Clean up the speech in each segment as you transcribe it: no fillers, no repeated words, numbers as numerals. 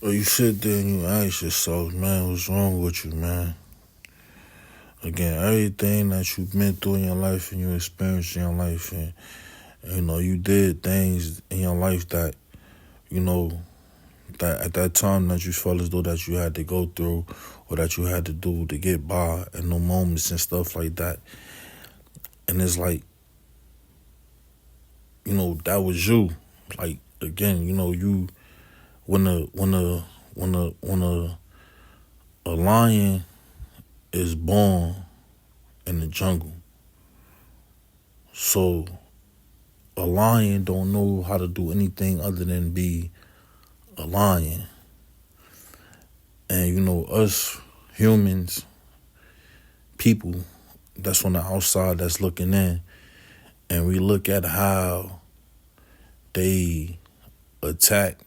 Well, you sit there and you ask yourself, man, what's wrong with you, man? Again, everything that you've been through in your life and you experienced in your life, and you did things in your life that you know that at that time that you felt as though that you had to go through or that you had to do to get by, and no moments and stuff like that. And it's like, that was you. Like again, you when a lion is born in the jungle. So a lion don't know how to do anything other than be a lion. And us humans, people that's on the outside that's looking in, and we look at how they attack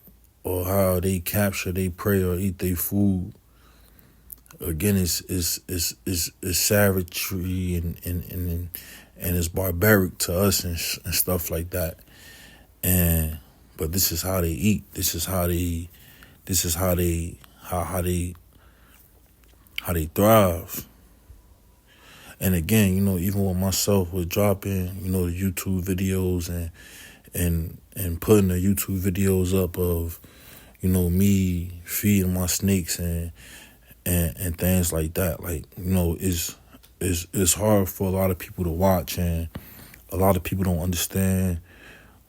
or how they capture their prey or eat their food. Again, it's savagery and it's barbaric to us and stuff like that. And but this is how they eat. This is how they thrive. And again, even with myself with dropping, the YouTube videos and putting the YouTube videos up of, me feeding my snakes and things like that. Like, it's hard for a lot of people to watch, and a lot of people don't understand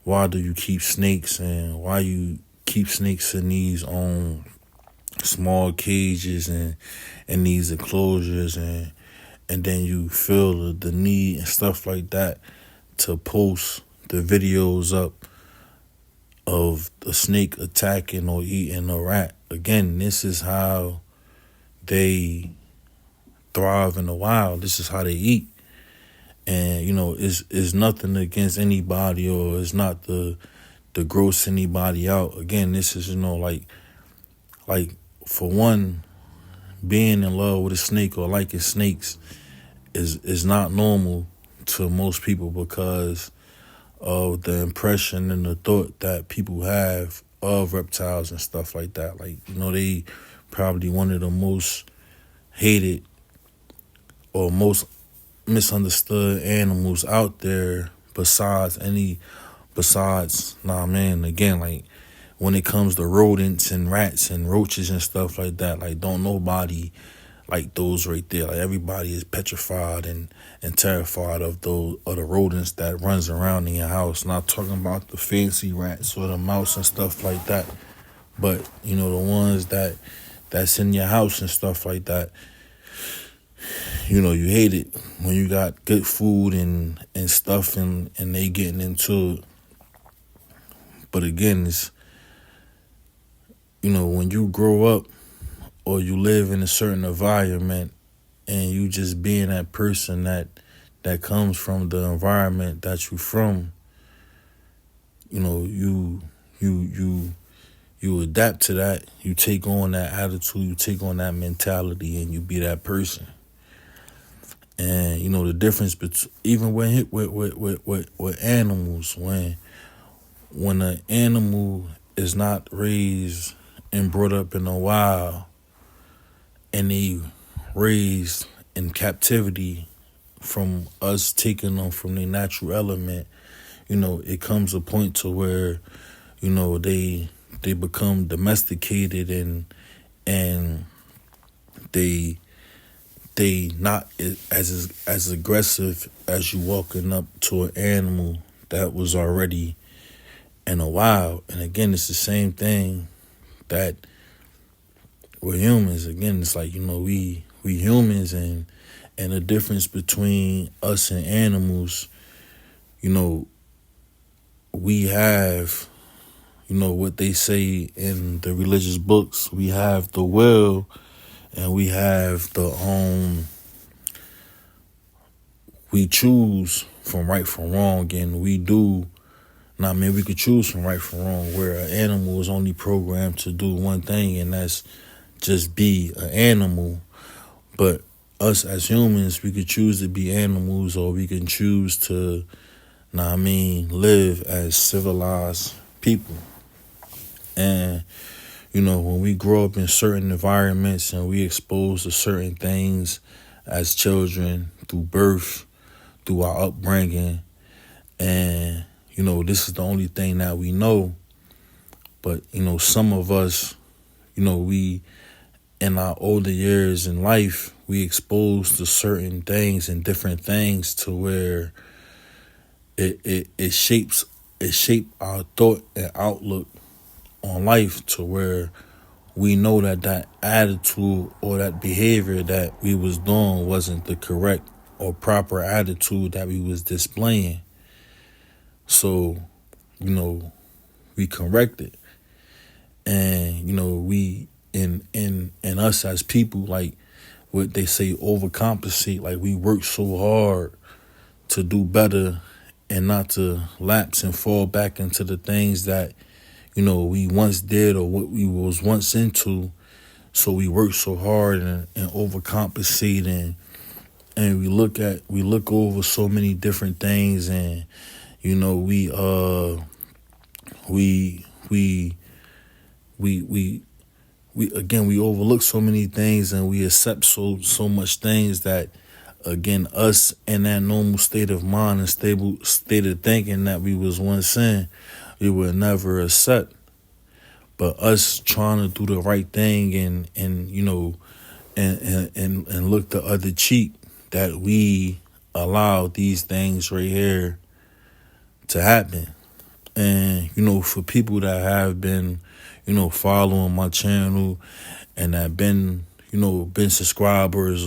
why do you keep snakes and why you keep snakes in these small cages and these enclosures, and then you feel the need and stuff like that to post the videos up of the snake attacking or eating a rat. Again, this is how they thrive in the wild. This is how they eat. And, it's nothing against anybody, or it's not to gross anybody out. Again, this is, like for one, being in love with a snake or liking snakes is not normal to most people because of the impression and the thought that people have of reptiles and stuff like that. Like, they probably one of the most hated or most misunderstood animals out there again, like when it comes to rodents and rats and roaches and stuff like that, like don't nobody like those right there. Like everybody is petrified and terrified of the rodents that runs around in your house. Not talking about the fancy rats or the mouse and stuff like that, but the ones that's in your house and stuff like that. You hate it when you got good food and stuff and they getting into it. But again, it's when you grow up or you live in a certain environment and you just being that person that comes from the environment that you from, you adapt to that, you take on that attitude, you take on that mentality, and you be that person. And the difference between even with animals, when an animal is not raised and brought up in the wild, and they raised in captivity from us taking them from their natural element, it comes a point to where, they become domesticated and they not as aggressive as you walking up to an animal that was already in the wild. And again, it's the same thing that we're humans. Again, it's like, we humans, and the difference between us and animals, we have, what they say in the religious books, we have the will and we have we choose from right from wrong, and we could choose from right from wrong, where an animal is only programmed to do one thing, and that's just be an animal. But us as humans, we could choose to be animals, or we can choose to, live as civilized people. And, when we grow up in certain environments and we exposed to certain things as children through birth, through our upbringing, and this is the only thing that we know. But some of us, we in our older years in life, we exposed to certain things and different things to where it shapes our thought and outlook on life, to where we know that attitude or that behavior that we was doing wasn't the correct or proper attitude that we was displaying. So, we correct it. And, we in us as people, like what they say, overcompensate. Like we work so hard to do better and not to lapse and fall back into the things that, we once did or what we was once into. So we work so hard and overcompensate, and we look over so many different things, and we again, we overlook so many things, and we accept so much things that, again, us in that normal state of mind and stable state of thinking that we was once in, we would never accept. But us trying to do the right thing and look the other cheek, that we allow these things right here to happen. And for people that have been following my channel and that been subscribers,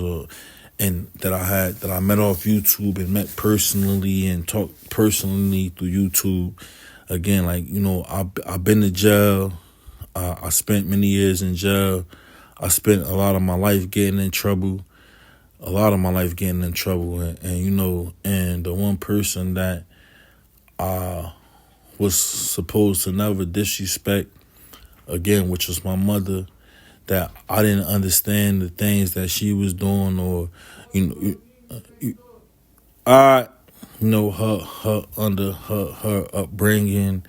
and that I met off YouTube and met personally and talked personally through YouTube. Again, like I've been to jail. I spent many years in jail. I spent a lot of my life getting in trouble. And the one person that I was supposed to never disrespect, again, which was my mother, that I didn't understand the things that she was doing, or her under her upbringing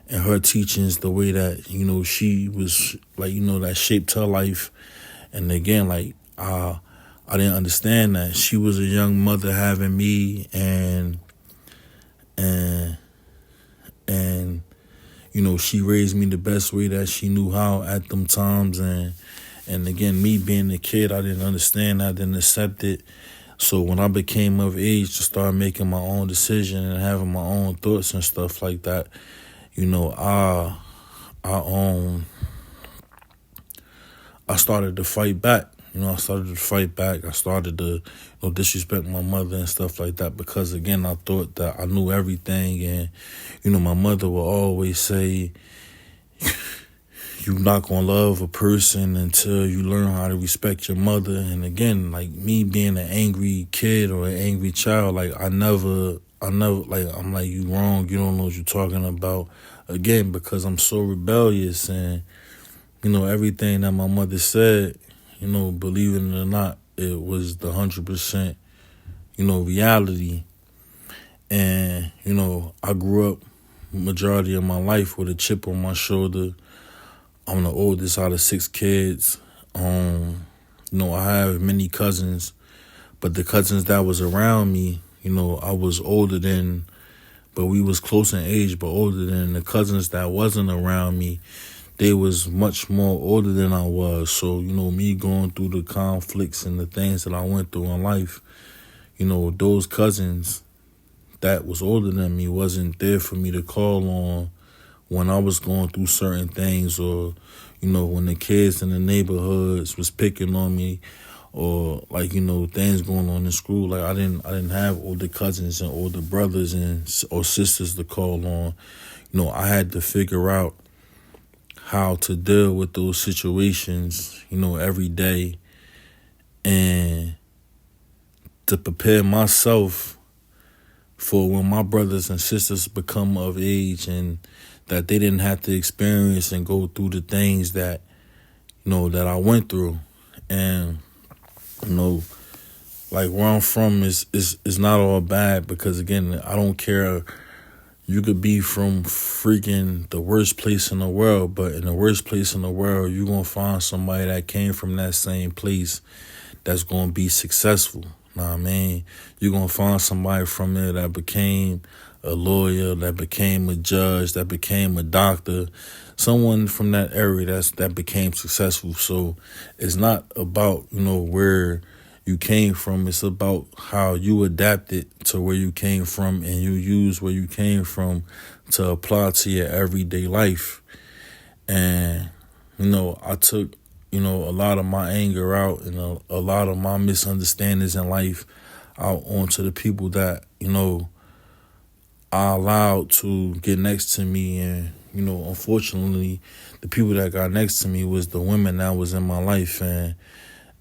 and her teachings, the way that she was, like, that shaped her life. And again, like I didn't understand that she was a young mother having me, and she raised me the best way that she knew how at them times. And again, me being a kid, I didn't understand. I didn't accept it. So when I became of age to start making my own decision and having my own thoughts and stuff like that, I started to fight back. I started to disrespect my mother and stuff like that, because, again, I thought that I knew everything. And, my mother would always say, you're not going to love a person until you learn how to respect your mother. And, again, like me being an angry kid or an angry child, like I never, like, I'm like, you wrong. You don't know what you're talking about. Again, because I'm so rebellious, and, everything that my mother said, believe it or not, it was the 100%, reality. And, I grew up majority of my life with a chip on my shoulder. I'm the oldest out of 6 kids. I have many cousins, but the cousins that was around me, I was older than, but we was close in age, but older than the cousins that wasn't around me. They was much more older than I was. So, me going through the conflicts and the things that I went through in life, those cousins that was older than me wasn't there for me to call on when I was going through certain things, or, when the kids in the neighborhoods was picking on me, or, like, things going on in school. Like, I didn't have older cousins and older brothers or sisters to call on. I had to figure out how to deal with those situations, every day, and to prepare myself for when my brothers and sisters become of age, and that they didn't have to experience and go through the things that, that I went through. And, like, where I'm from is not all bad, because, again, I don't care, You could be from freaking the worst place in the world, but in the worst place in the world, you're going to find somebody that came from that same place that's going to be successful. Know what I mean? You're going to find somebody from there that became a lawyer, that became a judge, that became a doctor, someone from that area that became successful. So it's not about, where you came from. It's about how you adapted to where you came from and you use where you came from to apply to your everyday life. And, I took, a lot of my anger out and a lot of my misunderstandings in life out onto the people that, I allowed to get next to me. And, unfortunately, the people that got next to me was the women that was in my life.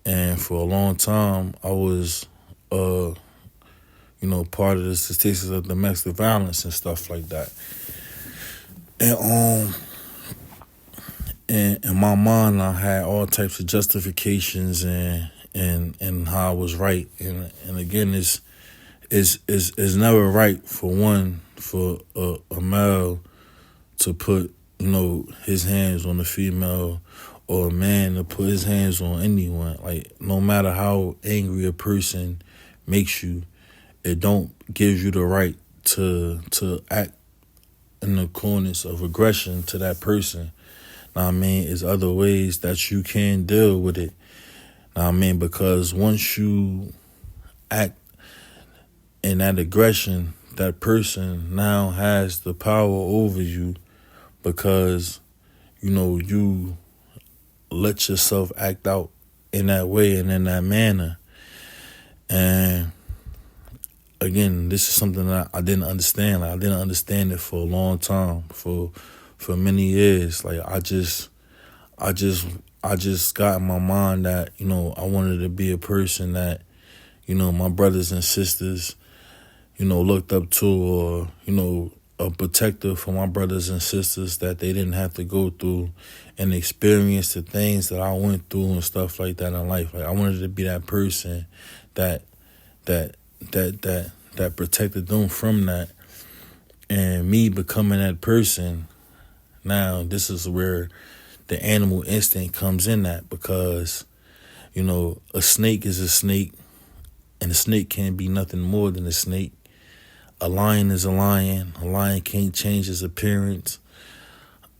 And for a long time, I was, part of the statistics of domestic violence and stuff like that. And in my mind, I had all types of justifications and how I was right. And again, it's never right for a male to put his hands on a female, or a man to put his hands on anyone. Like, no matter how angry a person makes you, it don't give you the right to act in the corners of aggression to that person. Know what I mean? It's other ways that you can deal with it. Know what I mean? Because once you act in that aggression, that person now has the power over you, because you let yourself act out in that way and in that manner. And again, this is something that I didn't understand. Like, I didn't understand it for a long time, for many years. Like, I just got in my mind that I wanted to be a person that my brothers and sisters looked up to, or a protector for my brothers and sisters, that they didn't have to go through and experience the things that I went through and stuff like that in life. Like, I wanted to be that person that protected them from that. And me becoming that person, now this is where the animal instinct comes in at, because a snake is a snake, and a snake can't be nothing more than a snake. A lion is a lion. A lion can't change his appearance.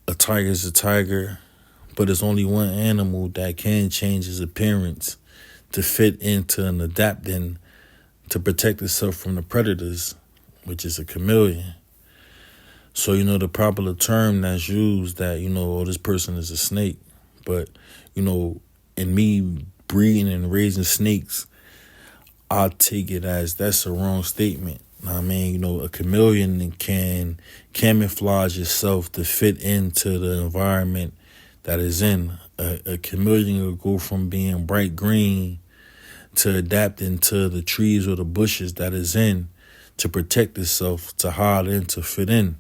A tiger is a tiger. But there's only one animal that can change his appearance to fit into and adapt in to protect itself from the predators, which is a chameleon. So, the popular term that's used that, oh, this person is a snake. But, in me breeding and raising snakes, I take it as that's a wrong statement. I mean, a chameleon can camouflage itself to fit into the environment that is in. A chameleon will go from being bright green to adapting to the trees or the bushes that is in, to protect itself, to hide in, to fit in.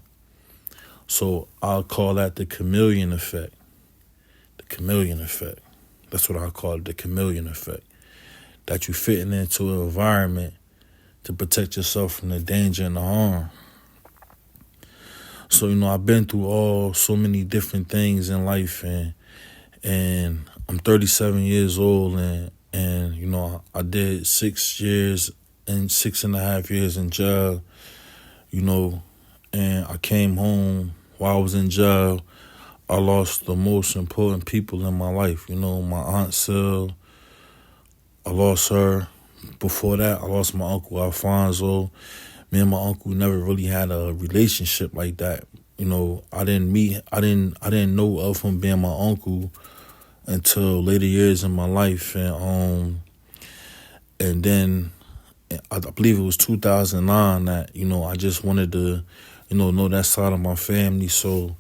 So I'll call that the chameleon effect. The chameleon effect. That's what I call it, the chameleon effect. That you fitting into an environment to protect yourself from the danger and the harm. So, I've been through so many different things in life, and I'm 37 years old, and I did 6 years and 6.5 years in jail, and I came home. While I was in jail, I lost the most important people in my life. My Aunt Sil, I lost her. Before that, I lost my uncle Alfonso. Me and my uncle never really had a relationship like that. I didn't know of him being my uncle until later years in my life. And then I believe it was 2009 that, I just wanted to, know that side of my family. So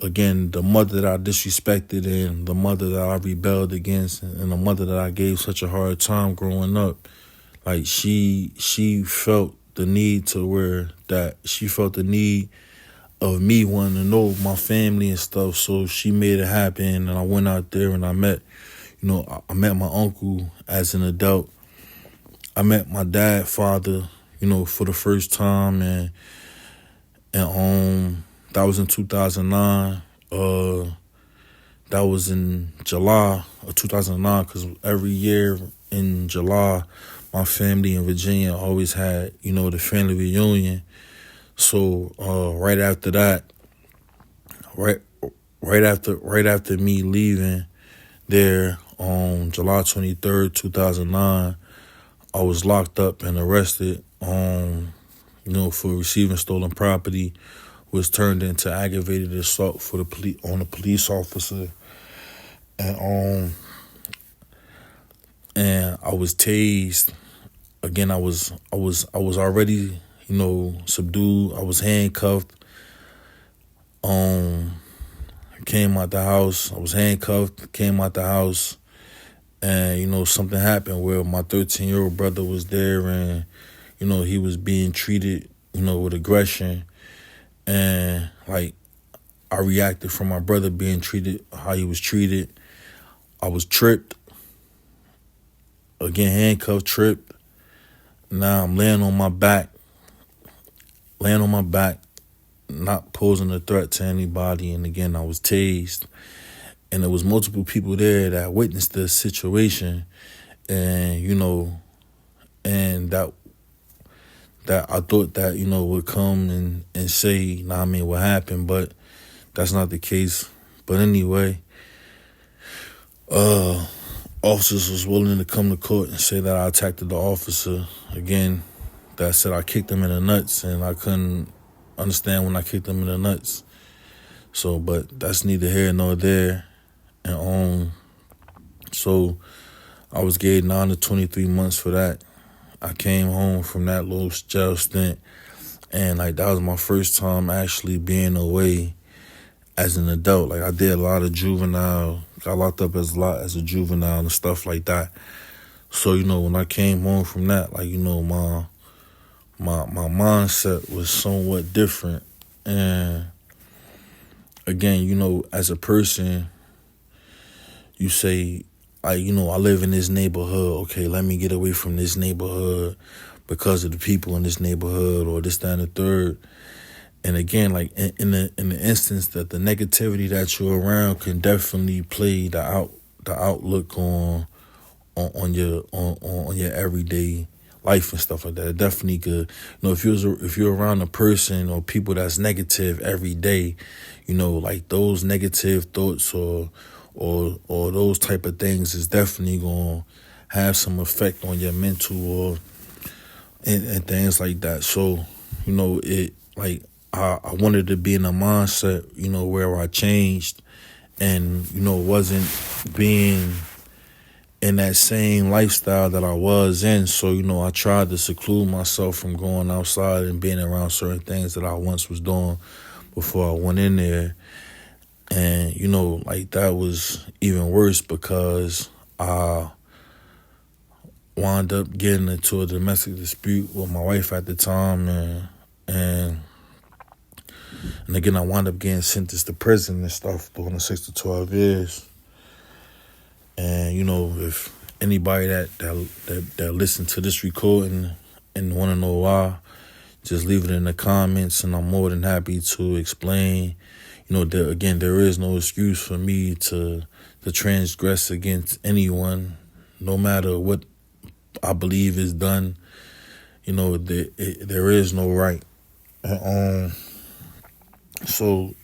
again, the mother that I disrespected, and the mother that I rebelled against, and the mother that I gave such a hard time growing up, like she felt the need of me wanting to know my family and stuff. So she made it happen, and I went out there and I met my uncle as an adult. I met my father, for the first time, and And that was in 2009. That was in July of 2009, because every year in July, my family in Virginia always had, the family reunion. So right after that, right right after me leaving there on July 23rd, 2009, I was locked up and arrested for receiving stolen property, was turned into aggravated assault for the on a police officer, and I was tased. Again, I was already, subdued. I was handcuffed. Came out the house. I was handcuffed. Came out the house, and something happened where my 13-year-old brother was there, and he was being treated, with aggression, and like I reacted from my brother being treated how he was treated. I was tripped. Again, handcuffed, tripped. Now I'm laying on my back, not posing a threat to anybody. And again, I was tased. And there was multiple people there that witnessed the situation. And, and that I thought that, would come and say, what happened. But that's not the case. But anyway, officers was willing to come to court and say that I attacked the officer. Again, that said I kicked him in the nuts, and I couldn't understand when I kicked him in the nuts. So, but that's neither here nor there. And so I was getting 9 to 23 months for that. I came home from that little jail stint, and that was my first time actually being away as an adult. I did a lot of juvenile, got locked up as a juvenile and stuff like that. So, when I came home from that, my mindset was somewhat different. And again, as a person, you say, I live in this neighborhood. Okay, let me get away from this neighborhood because of the people in this neighborhood, or this, that, and the third. And again, in the instance that the negativity that you're around can definitely play the outlook on your everyday life and stuff like that. It definitely could. If you're around a person or people that's negative every day, those negative thoughts or those type of things is definitely gonna have some effect on your mental and things like that. So, I wanted to be in a mindset, where I changed and, wasn't being in that same lifestyle that I was in. So, I tried to seclude myself from going outside and being around certain things that I once was doing before I went in there. And, that was even worse because I wound up getting into a domestic dispute with my wife at the time. And again, I wound up getting sentenced to prison and stuff, doing the 6 to 12 years. And, if anybody that listened to this recording and want to know why, just leave it in the comments, and I'm more than happy to explain. There is no excuse for me to transgress against anyone, no matter what I believe is done. There is no right. So,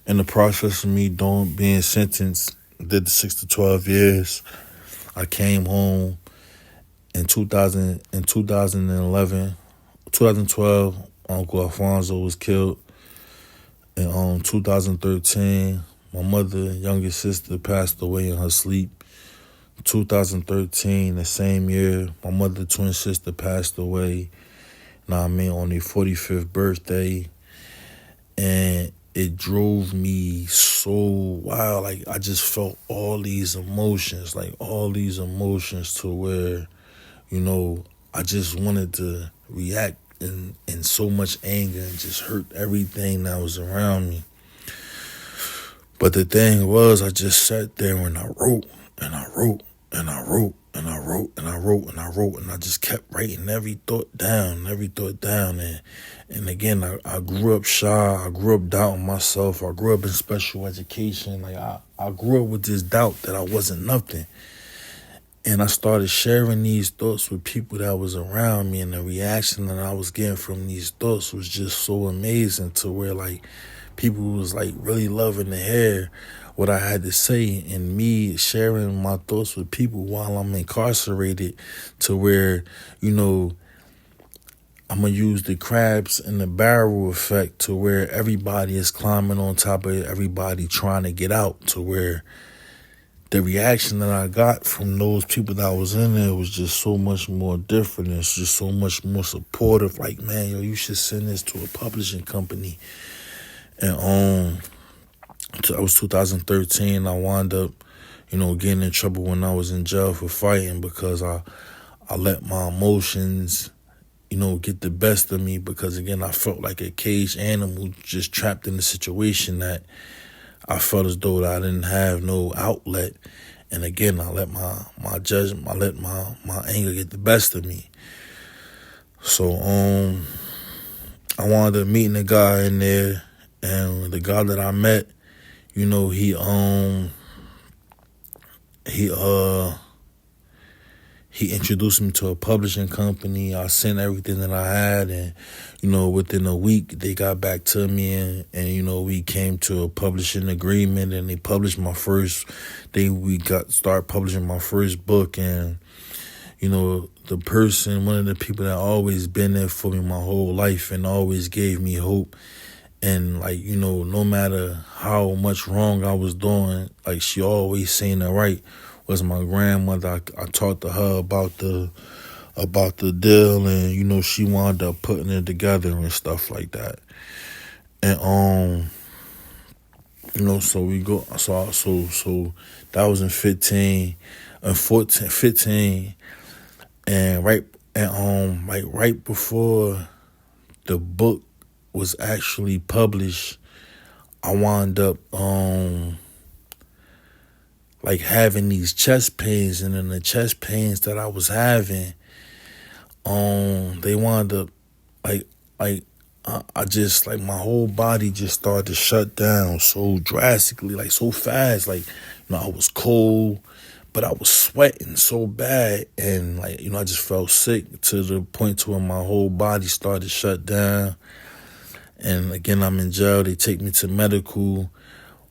in the process of me being sentenced, did the 6 to 12 years, I came home in 2012. Uncle Alfonso was killed. In 2013, my mother, youngest sister, passed away in her sleep. 2013, the same year, my mother, twin sister, passed away. On their 45th birthday. And it drove me so wild. I just felt all these emotions to where, I just wanted to react in so much anger and just hurt everything that was around me. But the thing was, I just sat there and I wrote And I wrote and I wrote and I wrote and I wrote and I just kept writing every thought down. And again, I grew up shy. I grew up doubting myself. I grew up in special education. Like I grew up with this doubt that I wasn't nothing. And I started sharing these thoughts with people that was around me, and the reaction that I was getting from these thoughts was just so amazing, to where like people was like really loving to hear what I had to say, and me sharing my thoughts with people while I'm incarcerated, to where, you know, I'm going to use the crabs in the barrel effect, to where everybody is climbing on top of everybody trying to get out, to where the reaction that I got from those people that was in there was just so much more different. It's just so much more supportive. Like, man, yo, you should send this to a publishing company. And that was 2013. I wound up, getting in trouble when I was in jail for fighting, because I let my emotions, get the best of me, because again, I felt like a caged animal just trapped in a situation that I felt as though that I didn't have no outlet. And again, I let my judgment, I let my anger get the best of me. So I wound up meeting a guy in there, and the guy that I met, he introduced me to a publishing company. I sent everything that I had, and within a week they got back to me, and we came to a publishing agreement, and they published my first. Started publishing my first book, and one of the people that always been there for me my whole life and always gave me hope. And no matter how much wrong I was doing, like, she always seen the right, was my grandmother. I talked to her about the deal, and she wound up putting it together and stuff like that. And so we go. So that was in 15 and 14, 15, and right before the book was actually published, I wound up having these chest pains, and then the chest pains that I was having, they wound up I just, my whole body just started to shut down so drastically, so fast. I was cold, but I was sweating so bad, and I just felt sick to the point to where my whole body started to shut down. And again, I'm in jail. They take me to medical.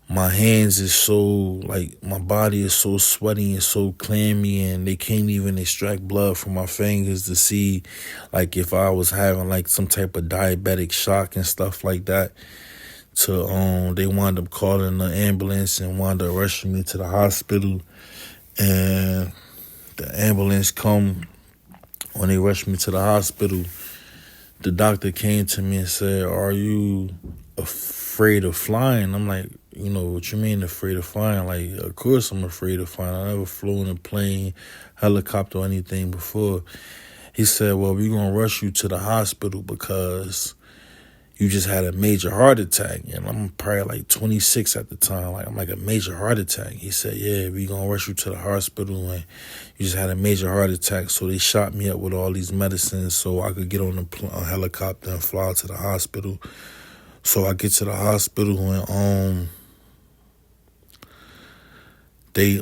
My hands is so, my body is so sweaty and so clammy, and they can't even extract blood from my fingers to see, if I was having, some type of diabetic shock and stuff like that. They wound up calling the ambulance and wound up rushing me to the hospital. And the ambulance come, when they rushed me to the hospital, the doctor came to me and said, "Are you afraid of flying?" I'm like, what you mean afraid of flying? Of course I'm afraid of flying. I never flew in a plane, helicopter, or anything before. He said, "Well, we're going to rush you to the hospital because you just had a major heart attack." And I'm probably 26 at the time. I'm a major heart attack. He said, "Yeah, we're going to rush you to the hospital, and you just had a major heart attack." So they shot me up with all these medicines so I could get on a helicopter and fly to the hospital. So I get to the hospital, and they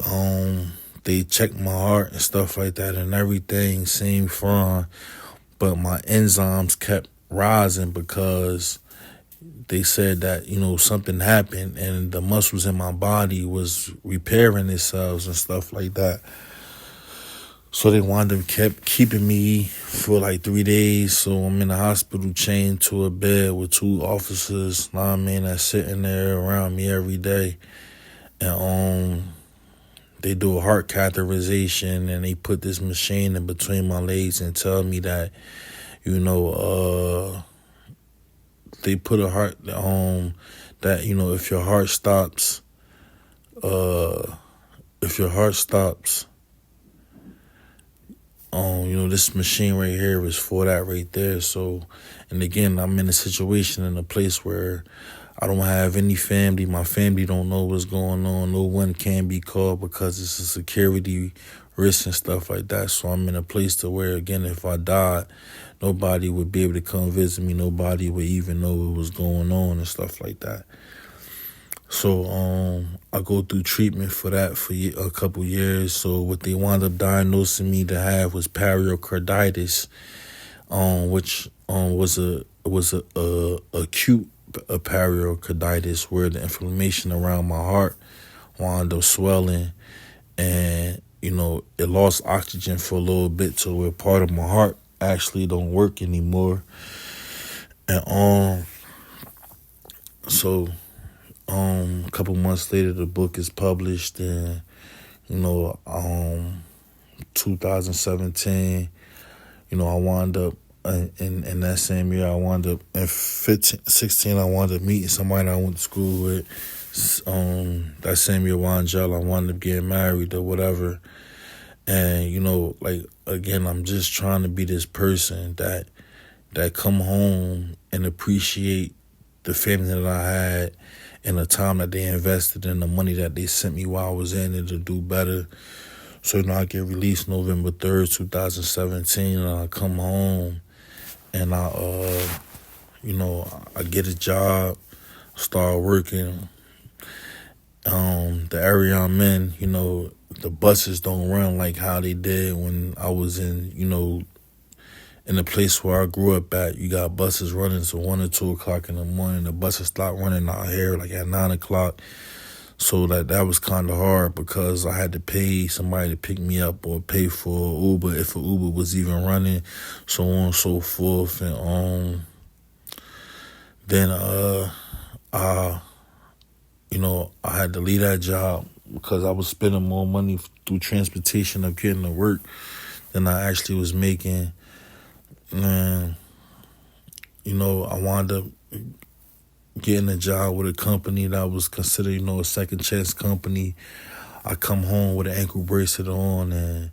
checked my heart and stuff like that, and everything seemed fine. But my enzymes kept rising because they said that, something happened and the muscles in my body was repairing themselves and stuff like that. So they wound up kept keeping me for 3 days. So I'm in the hospital chained to a bed with 2 officers, that's sitting there around me every day. And they do a heart catheterization, and they put this machine in between my legs and tell me that, they put a heart that if your heart stops, this machine right here is for that right there. So, and again, I'm in a situation, in a place where I don't have any family. My family don't know what's going on. No one can be called because it's a security risks and stuff like that. So I'm in a place to where, again, if I died, nobody would be able to come visit me. Nobody would even know what was going on and stuff like that. So I go through treatment for that for a couple years. So what they wound up diagnosing me to have was pericarditis, which was a acute pericarditis, where the inflammation around my heart wound up swelling, and it lost oxygen for a little bit to where part of my heart actually don't work anymore. And so a couple months later, the book is published, and 2017, I wound up in that same year. I wound up in 16. I wound up meeting somebody I went to school with. That same year, Wanjel, I wound up getting married or whatever. And like, again, I'm just trying to be this person that come home and appreciate the family that I had, and the time that they invested, in the money that they sent me while I was in it to do better. So, I get released November 3rd, 2017, and I come home and I get a job, start working. The area I'm in, the buses don't run like how they did when I was in the place where I grew up at. You got buses running to 1 or 2 o'clock in the morning. The buses start running out here like at 9 o'clock. So that was kind of hard, because I had to pay somebody to pick me up or pay for Uber if an Uber was even running, so on and so forth. And then I had to leave that job because I was spending more money through transportation of getting to work than I actually was making. And I wound up getting a job with a company that was considered, a second chance company. I come home with an ankle bracelet on,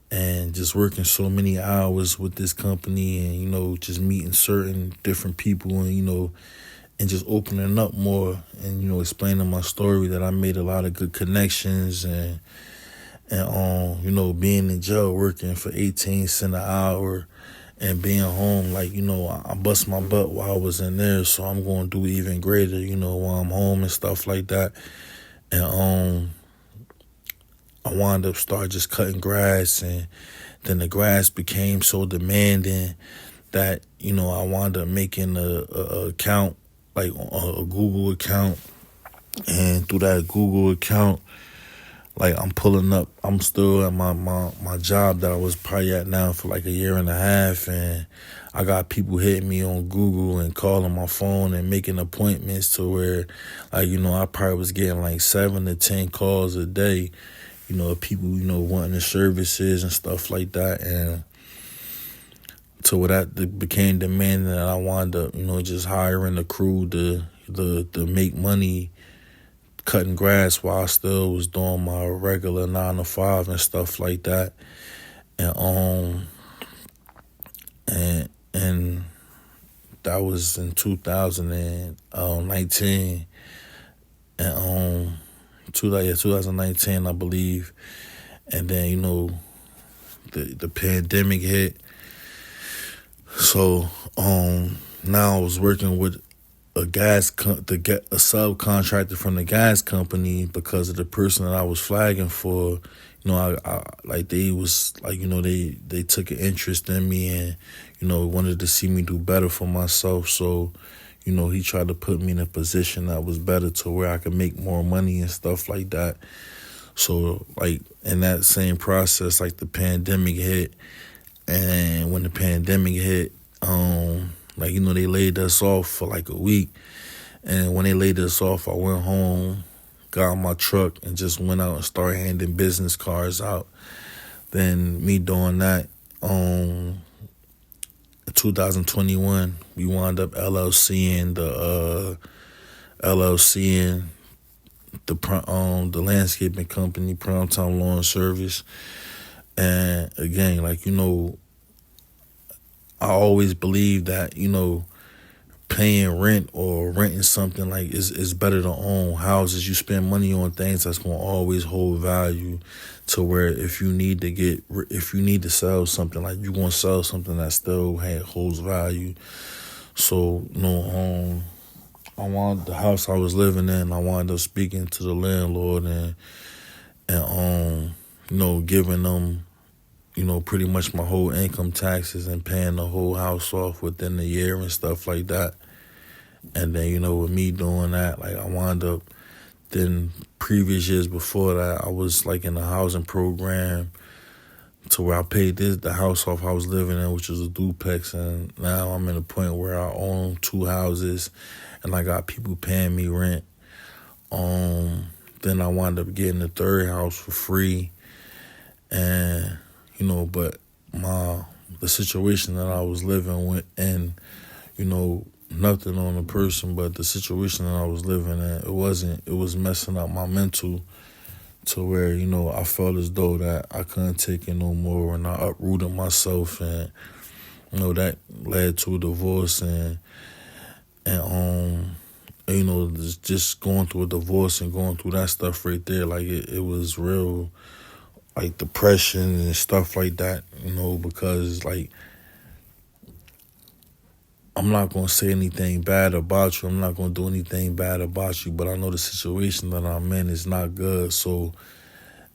and just working so many hours with this company, and just meeting certain different people, and just opening up more, and explaining my story, that I made a lot of good connections, and being in jail working for 18 cents an hour. And being home, like, I bust my butt while I was in there, so I'm going to do even greater, while I'm home and stuff like that. And I wound up start just cutting grass, and then the grass became so demanding that, I wound up making a account, like a Google account. And through that Google account, like, I'm still at my job that I was probably at now for like a year and a half, and I got people hitting me on Google and calling my phone and making appointments, to where, like, I probably was getting like 7 to 10 calls a day, people, wanting the services and stuff like that. And so with that became demanding, that I wound up, just hiring a crew to make money cutting grass while I still was doing my regular 9 to 5 and stuff like that. And and that was in 2019. And 2019, I believe. And then the pandemic hit. So now I was working with a subcontractor from the gas company, because of the person that I was flagging for. I like, they was like, they took an interest in me, and wanted to see me do better for myself. So he tried to put me in a position that was better, to where I could make more money and stuff like that. So, like, in that same process, like, the pandemic hit. And when the pandemic hit, like, they laid us off for like a week. And when they laid us off, I went home, got in my truck, and just went out and started handing business cards out. Then me doing that, in 2021, we wound up LLCing the landscaping company, Primetime Lawn Service. And again, like, I always believe that, paying rent or renting something, like it's better to own houses. You spend money on things that's gonna always hold value, to where if you need to sell something, like you gonna sell something that still holds value. So I wanted the house I was living in. I wound up speaking to the landlord and giving them pretty much my whole income taxes and paying the whole house off within the year and stuff like that. And then, with me doing that, like I wound up, then previous years before that, I was like in a housing program to where I paid the house off I was living in, which was a duplex. And now I'm in a point where I own 2 houses and I got people paying me rent. Then I wound up getting the 3rd house for free. And, but the situation that I was living with, and, nothing on the person, but the situation that I was living in, it was messing up my mental, to where, I felt as though that I couldn't take it no more, and I uprooted myself, and, that led to a divorce, and just going through a divorce and going through that stuff right there, like it was real, like depression and stuff like that, because like, I'm not going to say anything bad about you. I'm not going to do anything bad about you, but I know the situation that I'm in is not good. So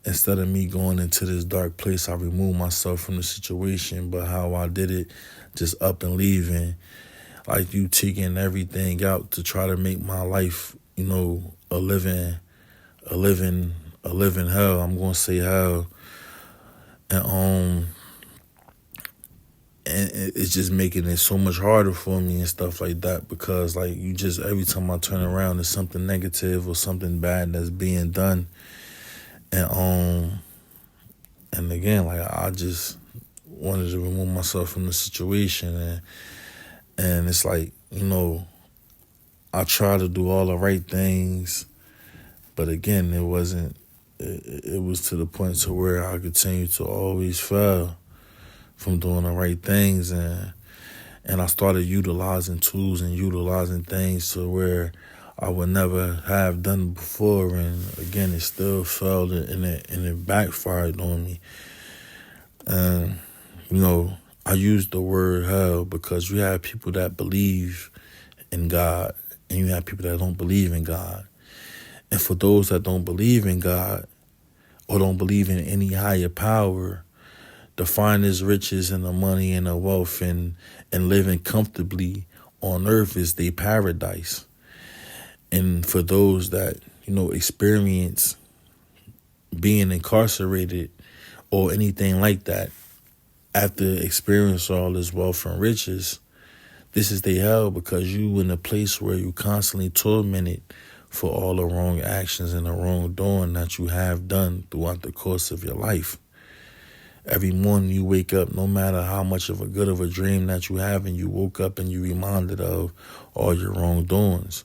instead of me going into this dark place, I removed myself from the situation. But how I did it, just up and leaving, like you taking everything out to try to make my life, a living hell. I'm going to say hell. And it's just making it so much harder for me and stuff like that, because like every time I turn around, there's something negative or something bad that's being done. And again, like I just wanted to remove myself from the situation, and it's like, I try to do all the right things, but again, it wasn't. It was to the point to where I continue to always fail from doing the right things, and I started utilizing tools and utilizing things to where I would never have done before, and again it still failed, and it backfired on me. And I use the word hell because you have people that believe in God and you have people that don't believe in God. And for those that don't believe in God or don't believe in any higher power, the finest riches and the money and the wealth and living comfortably on earth is their paradise. And for those that, experience being incarcerated or anything like that, after experience all this wealth and riches, this is their hell, because you in a place where you constantly tormented for all the wrong actions and the wrongdoing that you have done throughout the course of your life. Every morning you wake up, no matter how much of a good of a dream that you have, and you woke up and you reminded of all your wrongdoings.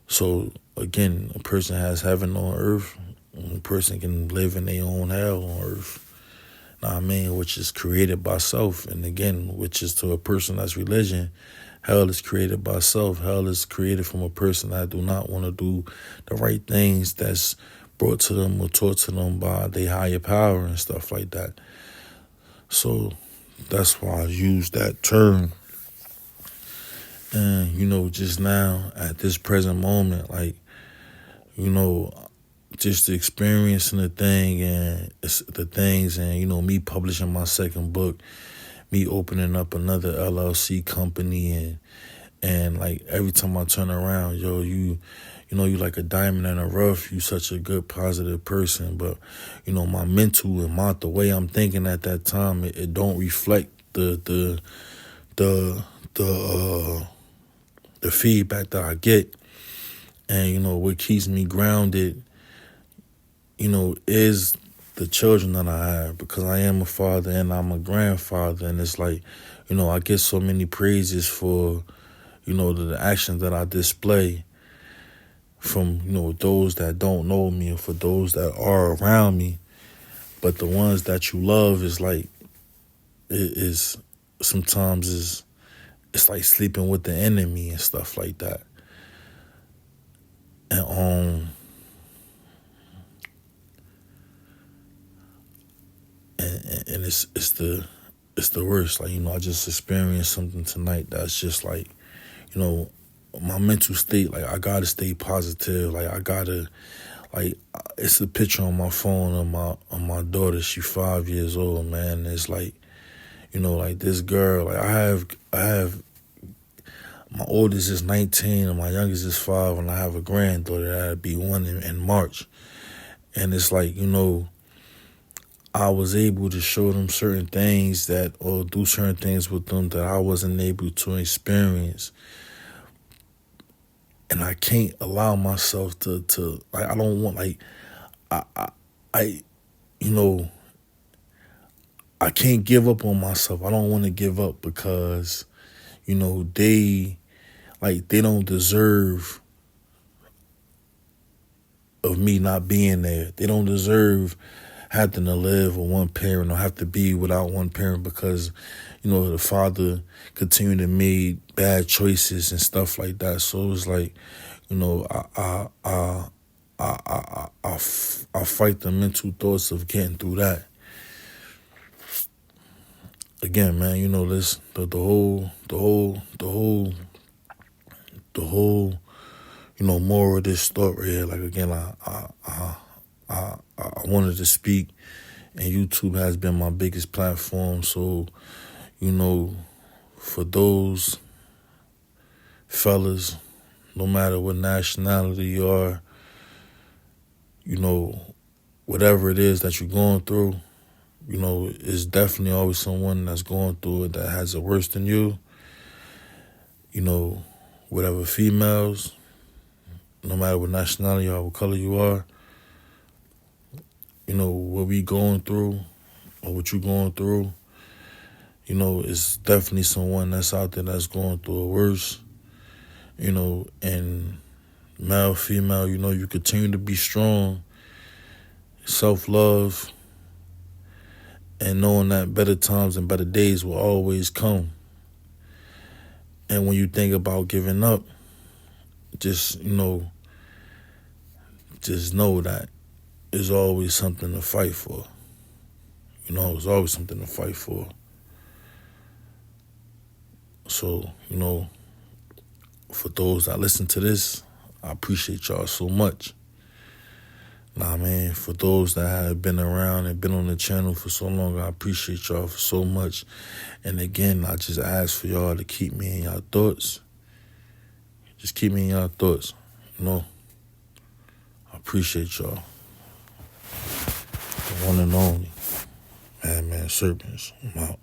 So again, a person has heaven on earth, and a person can live in their own hell on earth. Which is created by self. And again, which is to a person that's religion, hell is created by self. Hell is created from a person that do not want to do the right things that's brought to them or taught to them by their higher power and stuff like that. So that's why I use that term. And, just now at this present moment, like, just the experience and the things and, me publishing my 2nd book, me opening up another LLC company, and like every time I turn around, you like a diamond in the rough. You such a good, positive person. But, my mental and the way I'm thinking at that time, it don't reflect the feedback that I get. And, what keeps me grounded, is the children that I have, because I am a father and I'm a grandfather. And it's like, I get so many praises for, the actions that I display from, those that don't know me or for those that are around me. But the ones that you love is like, it is sometimes it's like sleeping with the enemy and stuff like that. And and it's the worst. Like, I just experienced something tonight that's just like, my mental state. Like, I gotta stay positive. Like, I gotta, like, it's a picture on my phone of my daughter. She's 5 years old, man. It's like, like this girl. Like, I have my oldest is 19 and my youngest is 5, and I have a granddaughter that'll be 1 in March. And it's like, I was able to show them certain things or do certain things with them that I wasn't able to experience. And I can't allow myself to like, I don't want, like, I I can't give up on myself. I don't want to give up because, they don't deserve of me not being there. They don't deserve having to live with one parent or have to be without one parent because, the father continued to make bad choices and stuff like that. So it's like, I fight the mental thoughts of getting through that. Again, man, this the whole more of this story here. Like, again, I wanted to speak, and YouTube has been my biggest platform. So, for those fellas, no matter what nationality you are, whatever it is that you're going through, it's definitely always someone that's going through it that has it worse than you. Whatever females, no matter what nationality or what color you are, what we going through or what you going through, it's definitely someone that's out there that's going through it worse. And male, female, you continue to be strong, self-love, and knowing that better times and better days will always come. And when you think about giving up, just know that there's always something to fight for. There's always something to fight for. So, for those that listen to this, I appreciate y'all so much. Nah, man, for those that have been around and been on the channel for so long, I appreciate y'all for so much. And again, I just ask for y'all to keep me in y'all thoughts. Just keep me in y'all thoughts. I appreciate y'all. The one and only. Madman Serpents. I'm out.